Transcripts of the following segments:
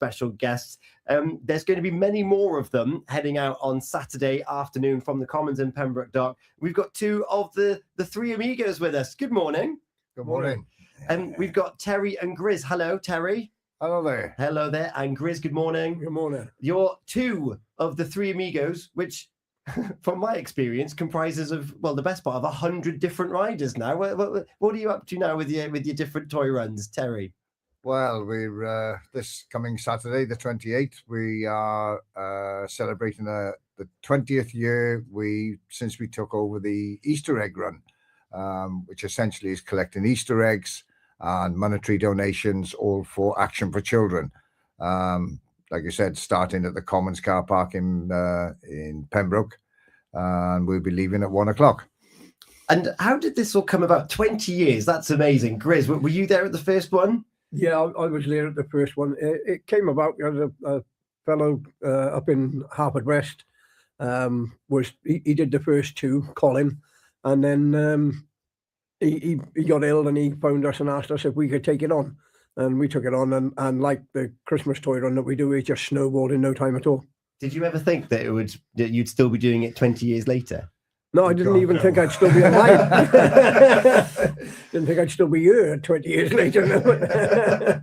special guests. There's going to be many more of them heading out on Saturday afternoon from the Commons in Pembroke Dock. We've got two of the three Amigos with us. Good morning. Good morning. And we've got Terry and Grizz. Hello, Terry. Hello there. Hello there. And Grizz, good morning. Good morning. You're two of the three Amigos, which, from my experience, comprises of, well, the best part of 100 different riders now. What are you up to now with your different toy runs, Terry? Well, we're this coming Saturday, the 28th, we are celebrating the 20th year since we took over the Easter egg run, which essentially is collecting Easter eggs and monetary donations, all for Action for Children. Like I said, starting at the Commons car park in Pembroke, and we'll be leaving at 1 o'clock. And how did this all come about? 20 years, that's amazing. Grizz, were you there at the first one? Yeah, I was there at the first one. It came about as a fellow up in Haverfordwest. He did the first two, Colin, and then he got ill and he phoned us and asked us if we could take it on, and we took it on, and like the Christmas toy run that we do, it just snowballed in no time at all. Did you ever think that you'd still be doing it 20 years later? No, I didn't even think I'd still be alive. Didn't think I'd still be here 20 years later.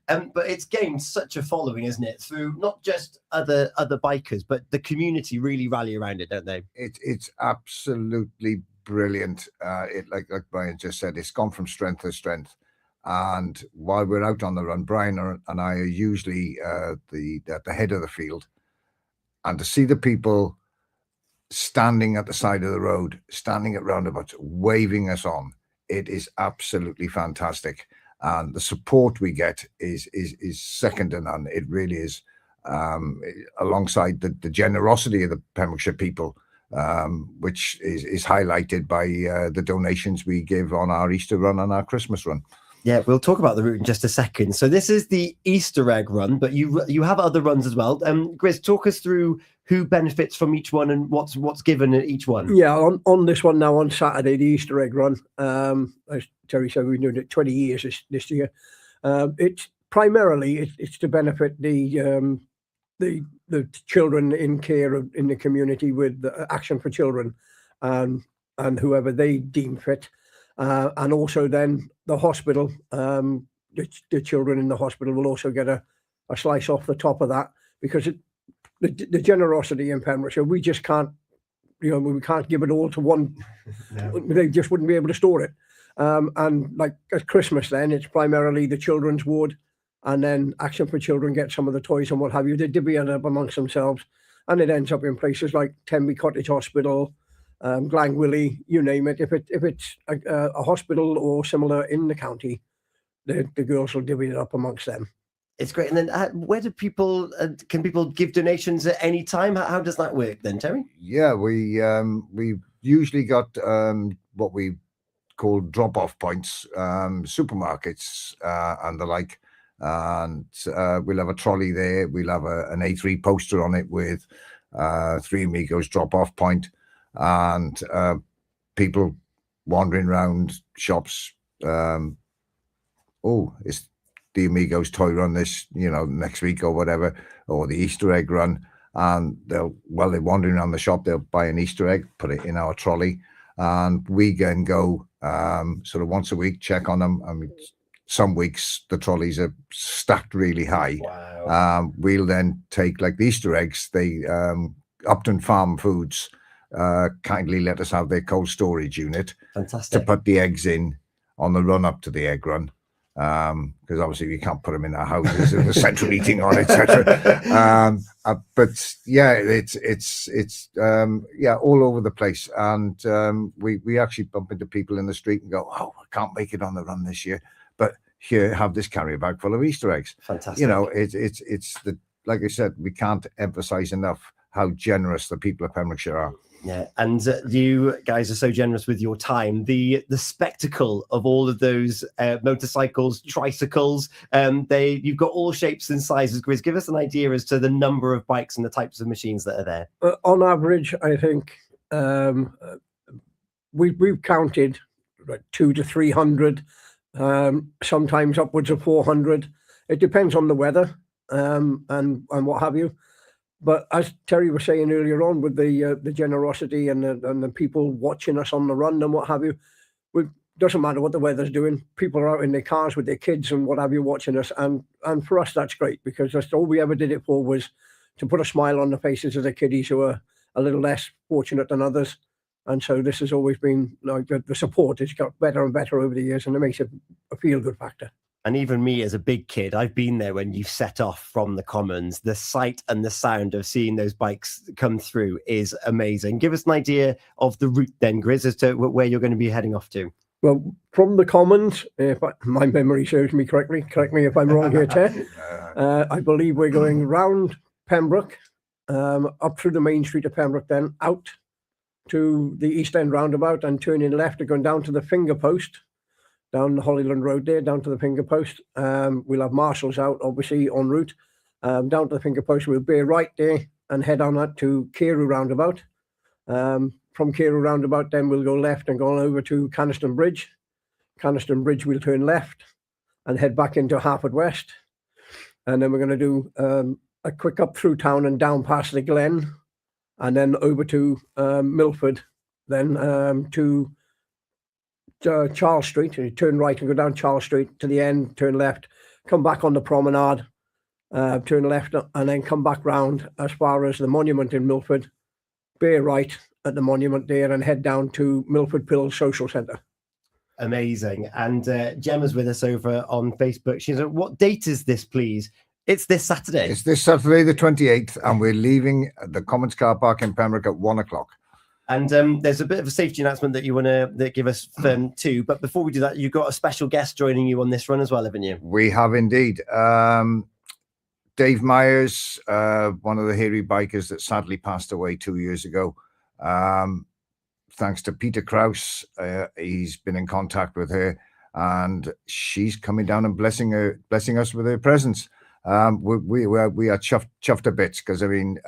But it's gained such a following, isn't it? Through not just other bikers, but the community really rally around it, don't they? It's absolutely brilliant. Like Brian just said, it's gone from strength to strength. And while we're out on the run, Brian and I are usually at the head of the field, and to see the people standing at the side of the road, standing at roundabouts, waving us on, it is absolutely fantastic. And the support we get is second to none. It really is, alongside the generosity of the Pembrokeshire people, which is highlighted by the donations we give on our Easter run and our Christmas run. Yeah, we'll talk about the route in just a second. So this is the Easter egg run, but you have other runs as well. Grizz, talk us through who benefits from each one and what's given at each one. Yeah, on this one now on Saturday, the Easter egg run. As Terry said, we've been doing it 20 years this year. It's primarily it's to benefit the children in care in the community with Action for Children, and whoever they deem fit. And also then the hospital, the children in the hospital will also get a slice off the top of that, because the generosity in Pembrokeshire, we just can't, we can't give it all to one. No. They just wouldn't be able to store it. And like at Christmas then, it's primarily the children's ward, and then Action for Children get some of the toys and what have you. They divvy it up amongst themselves, and it ends up in places like Tenby Cottage Hospital, Glangwilly, you name it. If it's a hospital or similar in the county, the girls will divvy it up amongst them. It's great. And then where do people can people give donations at any time? How does that work then, Terry? Yeah, we've usually got what we call drop-off points, supermarkets and the like, and we'll have a trolley there. We'll have an A3 poster on it with Three Amigos drop-off point, and people wandering around shops. It's the Amigos toy run this, next week or whatever, or the Easter egg run, and they're wandering around the shop, they'll buy an Easter egg, put it in our trolley, and we can go sort of once a week, check on them. I mean, some weeks the trolleys are stacked really high. Wow. We'll then take, like the Easter eggs, Upton Farm Foods kindly let us have their cold storage unit. Fantastic. To put the eggs in on the run up to the egg run, because obviously we can't put them in our houses with the central heating on, etc. But yeah, it's all over the place, and we actually bump into people in the street and go, "Oh, I can't make it on the run this year, but here, have this carrier bag full of Easter eggs." Fantastic. It's like I said, we can't emphasize enough how generous the people of Pembrokeshire are. Yeah, and you guys are so generous with your time. The spectacle of all of those motorcycles, tricycles, you've got all shapes and sizes. Grizz, give us an idea as to the number of bikes and the types of machines that are there. On average, I think we've counted 200 to 300, sometimes upwards of 400. It depends on the weather. and what have you. But as Terry was saying earlier on, with the generosity and the people watching us on the run and what have you, it doesn't matter what the weather's doing. People are out in their cars with their kids and what have you watching us, and for us that's great, because that's all we ever did it for, was to put a smile on the faces of the kiddies who are a little less fortunate than others. And so this has always been like the support has got better and better over the years, and it makes it a feel-good factor. And even me as a big kid, I've been there when you set off from the Commons. The sight and the sound of seeing those bikes come through is amazing. Give us an idea of the route then, Grizz, as to where you're going to be heading off to. Well, from the Commons, if my memory serves me correctly, correct me if I'm wrong here, Ted, I believe we're going round Pembroke, up through the main street of Pembroke, then out to the East End roundabout and turning left and going down to the finger post, down the Holyland Road there, down to the finger post. We'll have marshals out, obviously, en route. Down to the finger post, we'll bear right there and head on up to Carew roundabout. From Carew roundabout, then we'll go left and go on over to Canaston Bridge. Canaston Bridge, we'll turn left and head back into Harford West. And then we're going to do a quick up through town and down past the Glen, and then over to Milford, then to Charles Street. You turn right and go down Charles Street to the end, turn left, come back on the promenade, turn left, and then come back round as far as the monument in Milford, bear right at the monument there, and head down to Milford Pills Social Centre. Amazing. And Gemma's with us over on Facebook. She's like, what date is this, please? It's this Saturday. It's this Saturday, the 28th, and we're leaving the Commons car park in Pembroke at 1 o'clock. And there's a bit of a safety announcement that you want to give us too. But before we do that, you've got a special guest joining you on this run as well, haven't you? We have indeed. Dave Myers, one of the hairy bikers that sadly passed away 2 years ago. Thanks to Peter Krause, he's been in contact with her, and she's coming down and blessing us with her presence. We are chuffed to bits, because I mean,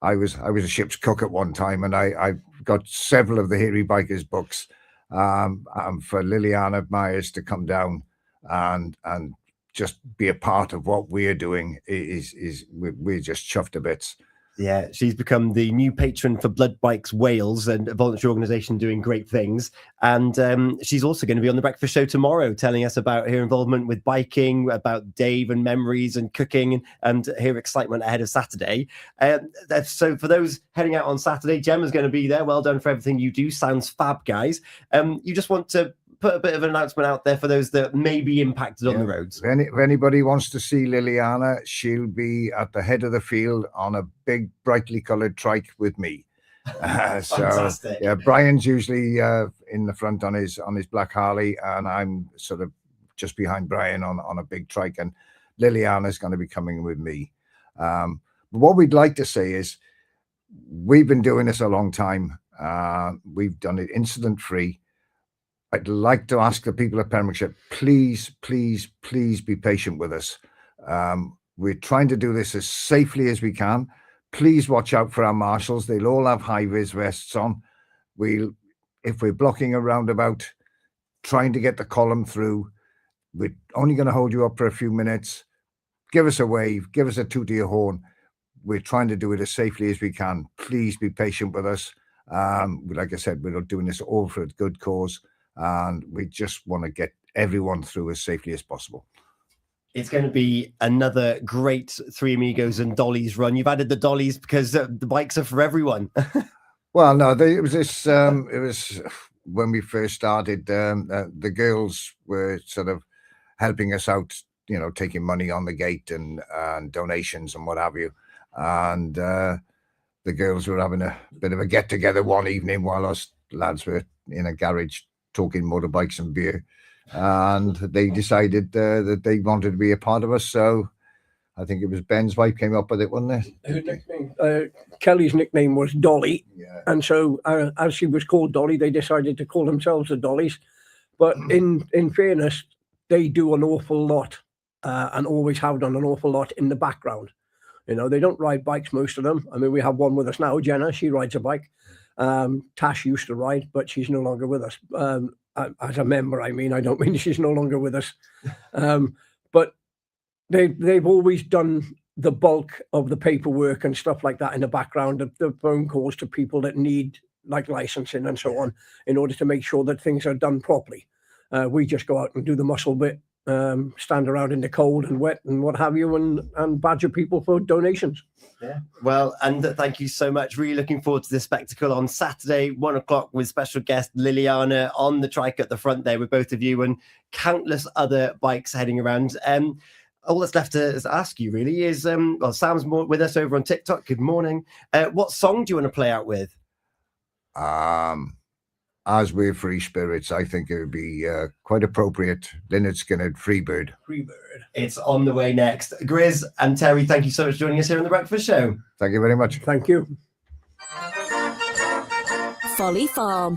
I was a ship's cook at one time, and I got several of the hairy bikers books. For Liliana Myers to come down and just be a part of what we're doing we're just chuffed to bits. Yeah, she's become the new patron for Blood Bikes Wales, and a voluntary organisation doing great things. And she's also going to be on the breakfast show tomorrow, telling us about her involvement with biking, about Dave and memories and cooking, and her excitement ahead of Saturday. So for those heading out on Saturday, Gemma's going to be there. Well done for everything you do. Sounds fab, guys. You just want to put a bit of an announcement out there for those that may be impacted on the roads. If anybody wants to see Liliana, she'll be at the head of the field on a big, brightly coloured trike with me. Fantastic. Yeah, Brian's usually in the front on his black Harley, and I'm sort of just behind Brian on a big trike, and Liliana's going to be coming with me. But what we'd like to say is, we've been doing this a long time. We've done it incident-free. I'd like to ask the people of Pembrokeshire, please, please, please be patient with us. We're trying to do this as safely as we can. Please watch out for our marshals. They'll all have high-vis vests on. If we're blocking a roundabout, trying to get the column through, we're only going to hold you up for a few minutes. Give us a wave. Give us a toot of your horn. We're trying to do it as safely as we can. Please be patient with us. Like I said, we're doing this all for a good cause, and we just want to get everyone through as safely as possible. It's going to be another great Three Amigos and Dollies run. You've added the Dollies because the bikes are for everyone. Well, no, it was when we first started, the girls were sort of helping us out, you know, taking money on the gate and donations and what have you. And the girls were having a bit of a get together one evening while us lads were in a garage talking motorbikes and beer, and they decided that they wanted to be a part of us. So I think it was Ben's wife came up with it, wasn't it? Her nickname, Kelly's nickname was Dolly, Yeah. and so as she was called Dolly, they decided to call themselves the Dollies. But in fairness, they do an awful lot, and always have done an awful lot in the background. You know, they don't ride bikes, most of them. I mean, we have one with us now, Jenna. She rides a bike. Tash used to ride, but she's no longer with us. As a member, I mean, I don't mean she's no longer with us. But they've always done the bulk of the paperwork and stuff like that in the background, the phone calls to people that need like licensing and so on, in order to make sure that things are done properly. We just go out and do the muscle bit, stand around in the cold and wet and what have you, and badger people for donations. Yeah. Well, and thank you so much. Really looking forward to this spectacle on Saturday, 1 o'clock, with special guest Liliana on the trike at the front there with both of you, and countless other bikes heading around. All that's left to ask you really is, well, Sam's with us over on TikTok. Good morning. What song do you want to play out with? As we're free spirits, I think it would be quite appropriate. Lynyrd Skynyrd, Freebird. It's on the way next. Grizz and Terry, thank you so much for joining us here on The Breakfast Show. Thank you very much. Thank you. Folly Farm.